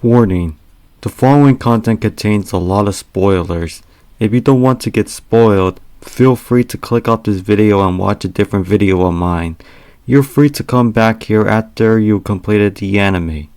Warning: the following content contains a lot of spoilers. If you don't want to get spoiled, feel free to click off this video and watch a different video of mine. You're free to come back here after you completed the anime.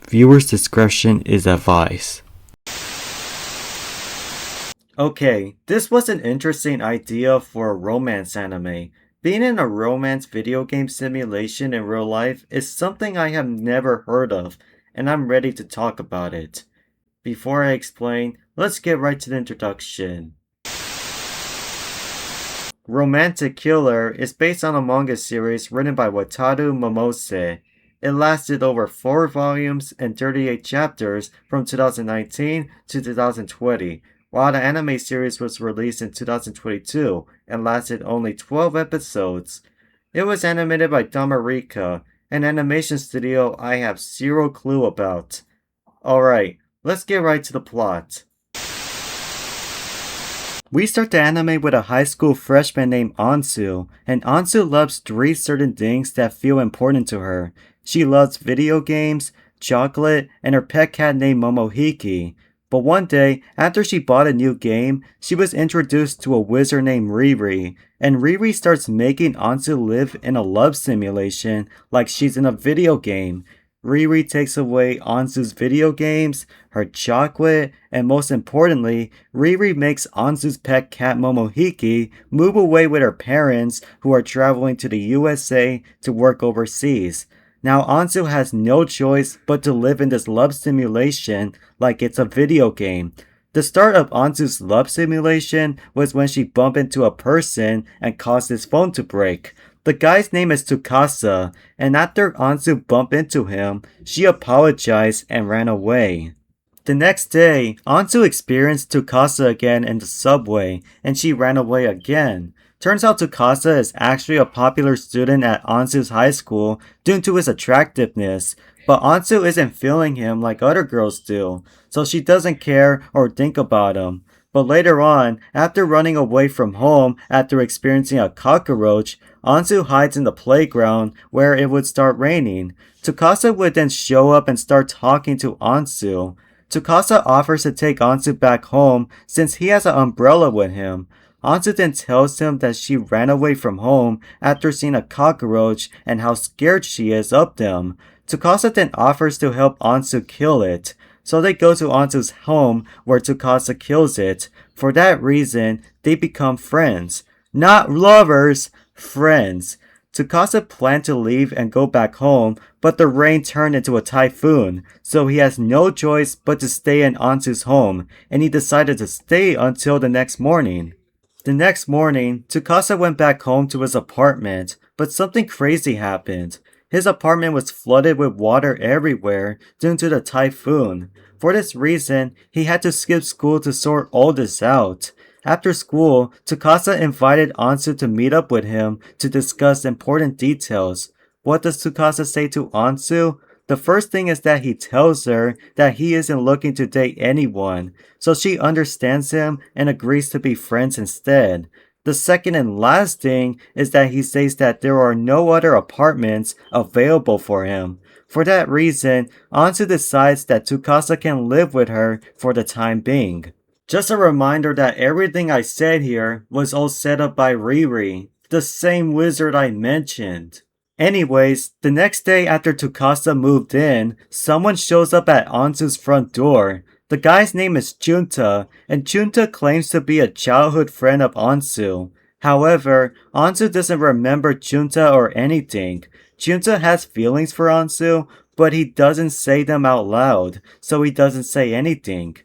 Viewers' discretion is advised. Okay, this was an interesting idea for a romance anime. Being in a romance video game simulation in real life is something I have never heard of, and I'm ready to talk about it. Before I explain, let's get right to the introduction. Romantic Killer is based on a manga series written by Wataru Momose. It lasted over 4 volumes and 38 chapters from 2019 to 2020, while the anime series was released in 2022 and lasted only 12 episodes. It was animated by Damarika, an animation studio I have zero clue about. Alright, let's get right to the plot. We start the anime with a high school freshman named Ansu, and Ansu loves 3 certain things that feel important to her. She loves video games, chocolate, and her pet cat named Momohiki. But one day, after she bought a new game, she was introduced to a wizard named Riri, and Riri starts making Ansu live in a love simulation like she's in a video game. Riri takes away Ansu's video games, her chocolate, and most importantly, Riri makes Ansu's pet cat Momohiki move away with her parents who are traveling to the USA to work overseas. Now Ansu has no choice but to live in this love simulation like it's a video game. The start of Ansu's love simulation was when she bumped into a person and caused his phone to break. The guy's name is Tsukasa, and after Ansu bumped into him, she apologized and ran away. The next day, Ansu experienced Tsukasa again in the subway, and she ran away again. Turns out Tsukasa is actually a popular student at Ansu's high school due to his attractiveness, but Ansu isn't feeling him like other girls do, so she doesn't care or think about him. But later on, after running away from home after experiencing a cockroach, Ansu hides in the playground where it would start raining. Tsukasa would then show up and start talking to Ansu. Tsukasa offers to take Ansu back home since he has an umbrella with him. Ansu then tells him that she ran away from home after seeing a cockroach and how scared she is of them. Tsukasa then offers to help Ansu kill it. So they go to Ansu's home where Tsukasa kills it. For that reason, they become friends. Not lovers, friends. Tsukasa planned to leave and go back home, but the rain turned into a typhoon, so he has no choice but to stay in Ansu's home, and he decided to stay until the next morning. The next morning, Tsukasa went back home to his apartment, but something crazy happened. His apartment was flooded with water everywhere due to the typhoon. For this reason, he had to skip school to sort all this out. After school, Tsukasa invited Ansu to meet up with him to discuss important details. What does Tsukasa say to Ansu? The first thing is that he tells her that he isn't looking to date anyone, so she understands him and agrees to be friends instead. The second and last thing is that he says that there are no other apartments available for him. For that reason, Ansu decides that Tsukasa can live with her for the time being. Just a reminder that everything I said here was all set up by Riri, the same wizard I mentioned. Anyways, the next day after Tsukasa moved in, someone shows up at Ansu's front door. The guy's name is Junta, and Junta claims to be a childhood friend of Ansu. However, Ansu doesn't remember Junta or anything. Junta has feelings for Ansu, but he doesn't say them out loud, so he doesn't say anything.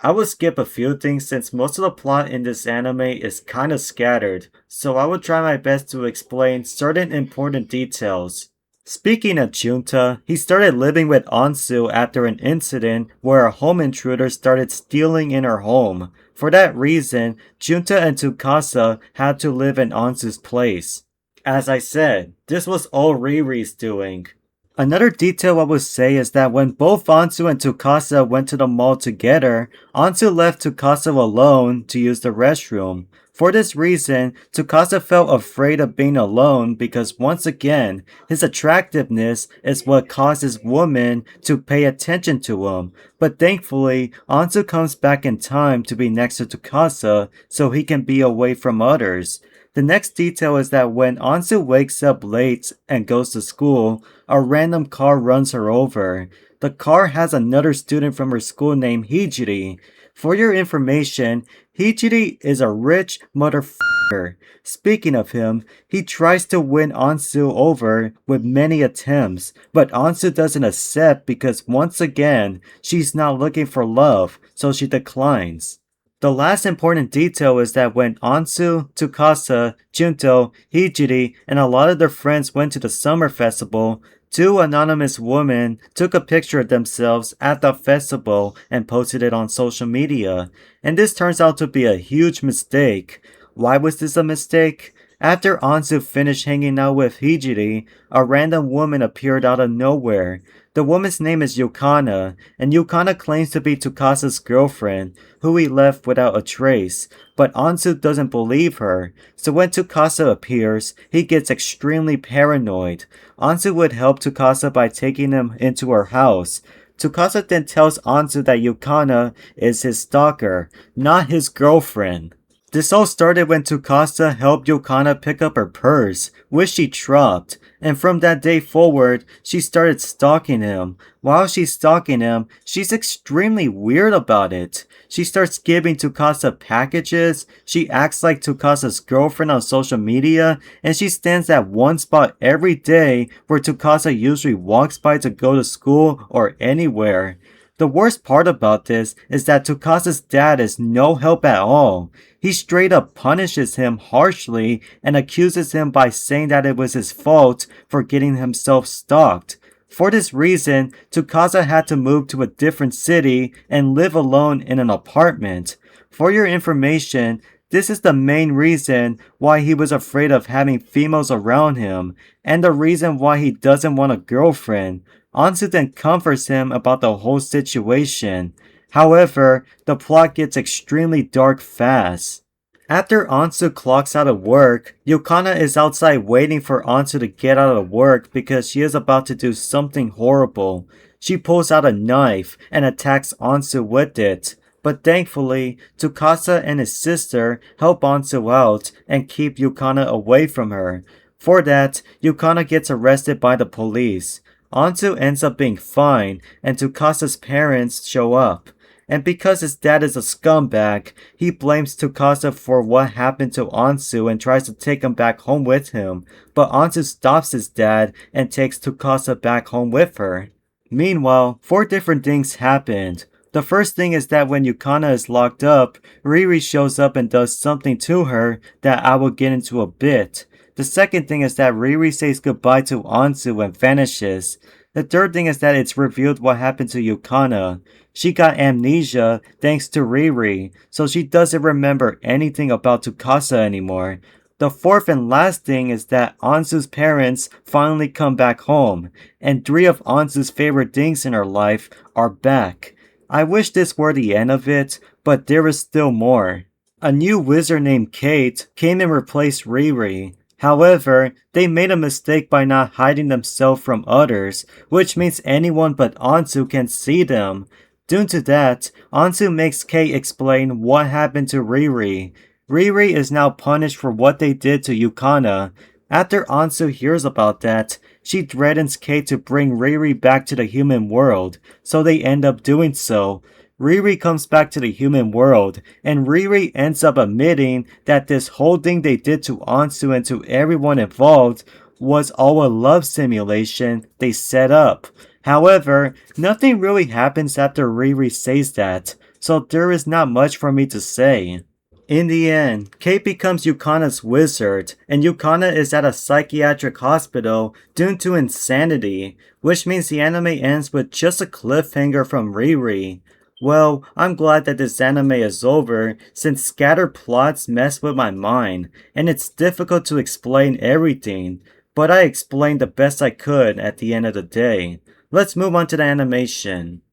I will skip a few things since most of the plot in this anime is kinda scattered, so I will try my best to explain certain important details. Speaking of Junta, he started living with Ansu after an incident where a home intruder started stealing in her home. For that reason, Junta and Tsukasa had to live in Ansu's place. As I said, this was all Riri's doing. Another detail I would say is that when both Ansu and Tsukasa went to the mall together, Ansu left Tsukasa alone to use the restroom. For this reason, Tsukasa felt afraid of being alone because once again, his attractiveness is what causes women to pay attention to him. But thankfully, Ansu comes back in time to be next to Tsukasa so he can be away from others. The next detail is that when Ansu wakes up late and goes to school, a random car runs her over. The car has another student from her school named Hijiri. For your information, Hijiri is a rich motherfucker. Speaking of him, he tries to win Ansu over with many attempts, but Ansu doesn't accept because once again, she's not looking for love, so she declines. The last important detail is that when Ansu, Tsukasa, Junto, Hijiri, and a lot of their friends went to the summer festival, two anonymous women took a picture of themselves at the festival and posted it on social media. And this turns out to be a huge mistake. Why was this a mistake? After Ansu finished hanging out with Hijiri, a random woman appeared out of nowhere. The woman's name is Yukana, and Yukana claims to be Tsukasa's girlfriend, who he left without a trace, but Ansu doesn't believe her, so when Tsukasa appears, he gets extremely paranoid. Ansu would help Tsukasa by taking him into her house. Tsukasa then tells Ansu that Yukana is his stalker, not his girlfriend. This all started when Tsukasa helped Yukana pick up her purse, which she dropped, and from that day forward, she started stalking him. While she's stalking him, she's extremely weird about it. She starts giving Tsukasa packages, she acts like Tsukasa's girlfriend on social media, and she stands at one spot every day where Tsukasa usually walks by to go to school or anywhere. The worst part about this is that Tsukasa's dad is no help at all. He straight up punishes him harshly and accuses him by saying that it was his fault for getting himself stalked. For this reason, Tsukasa had to move to a different city and live alone in an apartment. For your information, this is the main reason why he was afraid of having females around him, and the reason why he doesn't want a girlfriend. Ansu then comforts him about the whole situation. However, the plot gets extremely dark fast. After Ansu clocks out of work, Yukana is outside waiting for Ansu to get out of work because she is about to do something horrible. She pulls out a knife and attacks Ansu with it. But thankfully, Tsukasa and his sister help Ansu out and keep Yukana away from her. For that, Yukana gets arrested by the police. Ansu ends up being fine, and Tsukasa's parents show up. And because his dad is a scumbag, he blames Tsukasa for what happened to Ansu and tries to take him back home with him. But Ansu stops his dad and takes Tsukasa back home with her. Meanwhile, 4 different things happened. The first thing is that when Yukana is locked up, Riri shows up and does something to her that I will get into a bit. The second thing is that Riri says goodbye to Ansu and vanishes. The third thing is that it's revealed what happened to Yukana. She got amnesia thanks to Riri, so she doesn't remember anything about Tsukasa anymore. The fourth and last thing is that Ansu's parents finally come back home, and 3 of Ansu's favorite things in her life are back. I wish this were the end of it, but there is still more. A new wizard named Kate came and replaced Riri. However, they made a mistake by not hiding themselves from others, which means anyone but Ansu can see them. Due to that, Ansu makes Kate explain what happened to Riri. Riri is now punished for what they did to Yukana. After Ansu hears about that, she threatens Kate to bring Riri back to the human world, so they end up doing so. Riri comes back to the human world, and Riri ends up admitting that this whole thing they did to Ansu and to everyone involved was all a love simulation they set up. However, nothing really happens after Riri says that, so there is not much for me to say. In the end, Kate becomes Yukana's wizard, and Yukana is at a psychiatric hospital due to insanity, which means the anime ends with just a cliffhanger from Riri. Well, I'm glad that this anime is over, since scattered plots mess with my mind, and it's difficult to explain everything, but I explained the best I could at the end of the day. Let's move on to the animation.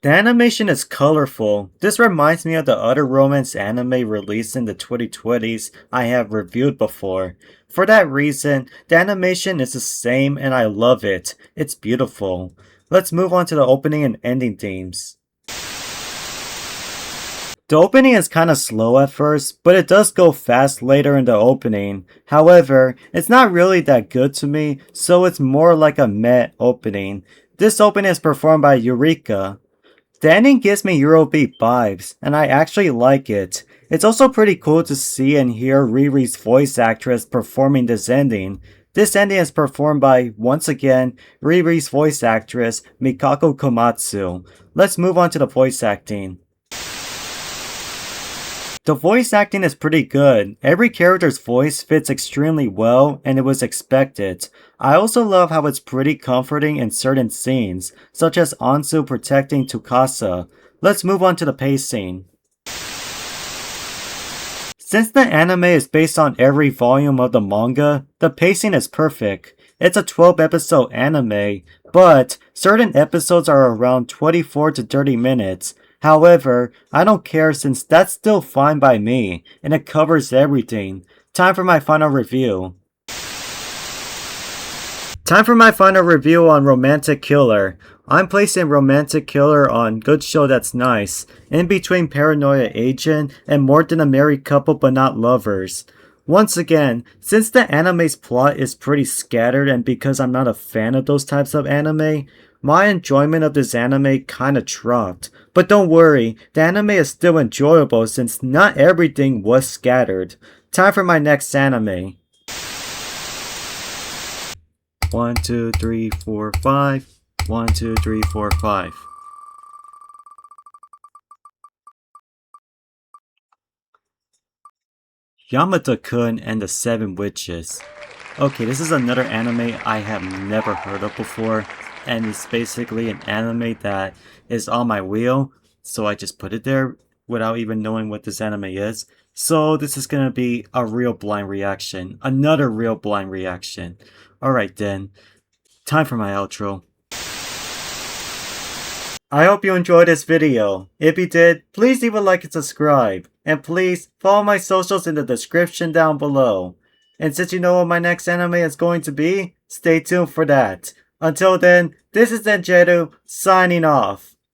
The animation is colorful. This reminds me of the other romance anime released in the 2020s I have reviewed before. For that reason, the animation is the same and I love it. It's beautiful. Let's move on to the opening and ending themes. The opening is kinda slow at first, but it does go fast later in the opening. However, it's not really that good to me, so it's more like a meh opening. This opening is performed by Eureka. The ending gives me Eurobeat vibes, and I actually like it. It's also pretty cool to see and hear Riri's voice actress performing this ending. This ending is performed by, once again, Riri's voice actress, Mikako Komatsu. Let's move on to the voice acting. The voice acting is pretty good. Every character's voice fits extremely well, and it was expected. I also love how it's pretty comforting in certain scenes, such as Ansu protecting Tsukasa. Let's move on to the pacing. Since the anime is based on every volume of the manga, the pacing is perfect. It's a 12-episode anime, but certain episodes are around 24 to 30 minutes. However, I don't care since that's still fine by me, and it covers everything. Time for my final review. Time for my final review on Romantic Killer. I'm placing Romantic Killer on Good Show That's Nice, in between Paranoia Agent and More Than a Married Couple But Not Lovers. Once again, since the anime's plot is pretty scattered and because I'm not a fan of those types of anime, my enjoyment of this anime kinda dropped. But don't worry, the anime is still enjoyable since not everything was scattered. Time for my next anime. 1, 2, 3, 4, 5. 1, 2, 3, 4, 5. Yamata-kun and the Seven Witches. Okay, this is another anime I have never heard of before, and it's basically an anime that is on my wheel, so I just put it there without even knowing what this anime is. So this is gonna be a real blind reaction. Another real blind reaction. Alright then, time for my outro. I hope you enjoyed this video. If you did, please leave a like and subscribe. And please follow my socials in the description down below. And since you know what my next anime is going to be, stay tuned for that. Until then, this is Enjeru signing off.